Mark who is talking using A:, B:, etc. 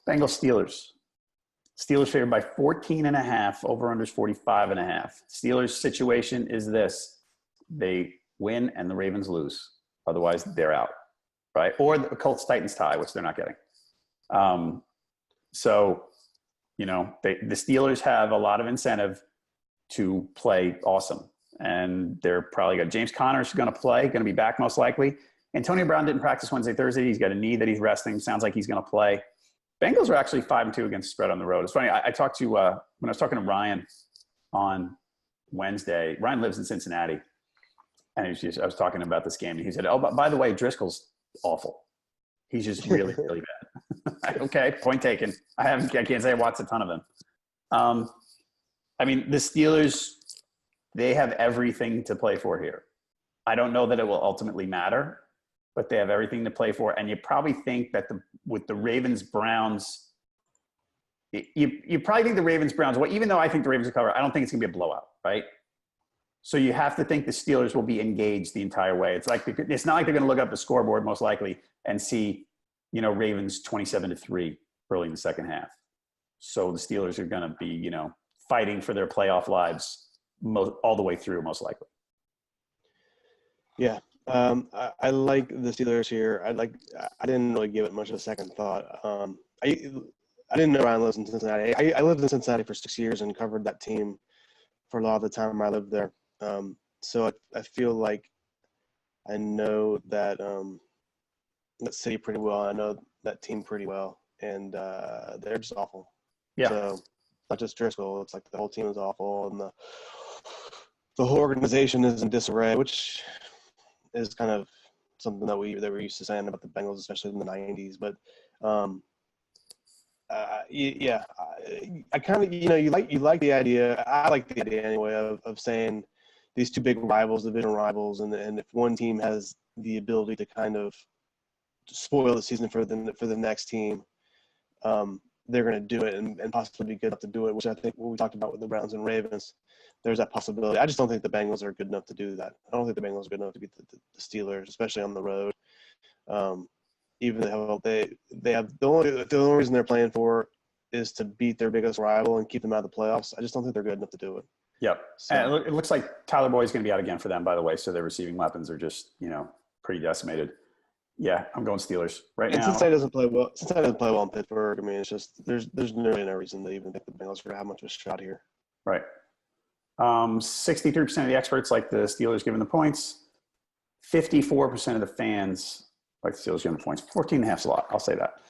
A: Bengals Steelers. Steelers favored by 14.5. Over-under is 45.5. Steelers situation is this. They win and the Ravens lose. Otherwise, they're out, right? Or the Colts-Titans tie, which they're not getting. So, you know, the Steelers have a lot of incentive to play awesome. And they're probably got James Conner's going to play, going to be back most likely. Antonio Brown didn't practice Wednesday, Thursday. He's got a knee that he's resting. Sounds like he's going to play. Bengals are actually 5-2 against spread on the road. It's funny. I talked to, when I was talking to Ryan on Wednesday, Ryan lives in Cincinnati. And I was talking about this game. And he said, oh, but by the way, Driscoll's awful. He's just really, really bad. Okay, point taken. I can't say I watched a ton of him. I mean, the Steelers, they have everything to play for here. I don't know that it will ultimately matter, but they have everything to play for. And you probably think that with the Ravens-Browns, you probably think the Ravens-Browns, well, even though I think the Ravens will cover, I don't think it's going to be a blowout, right? So you have to think the Steelers will be engaged the entire way. It's like it's not like they're going to look up the scoreboard most likely and see, you know, Ravens 27-3 early in the second half. So the Steelers are going to be, you know, fighting for their playoff lives all the way through most likely.
B: Yeah. I like the Steelers here. I didn't really give it much of a second thought. I didn't know Ryan lives in Cincinnati. I lived in Cincinnati for 6 years and covered that team for a lot of the time I lived there. So I feel like I know that city pretty well. I know that team pretty well, and they're just awful.
A: Yeah.
B: So not just Driscoll. It's like the whole team is awful, and the whole organization is in disarray, which is kind of something that we were used to saying about the Bengals, especially in the 90s. But yeah, I kind of, you know, you like the idea. I like the idea anyway of saying these two big rivals, division rivals, and if one team has the ability to kind of spoil the season for the next team, they're going to do it and possibly be good enough to do it, which I think what we talked about with the Browns and Ravens, there's that possibility. I just don't think the Bengals are good enough to do that. I don't think the Bengals are good enough to beat the Steelers, especially on the road. Even though they have the only reason they're playing for is to beat their biggest rival and keep them out of the playoffs. I just don't think they're good enough to do it.
A: Yep. So. And it looks like Tyler Boyd's going to be out again for them, by the way. So their receiving weapons are just, you know, pretty decimated. Yeah, I'm going Steelers right now.
B: Cincinnati doesn't play well in Pittsburgh. I mean, it's just there's really no reason to even think the Bengals are going to have much of a shot here.
A: Right. 63% of the experts like the Steelers giving the points. 54% of the fans like the Steelers giving the points. 14.5 is a lot. I'll say that.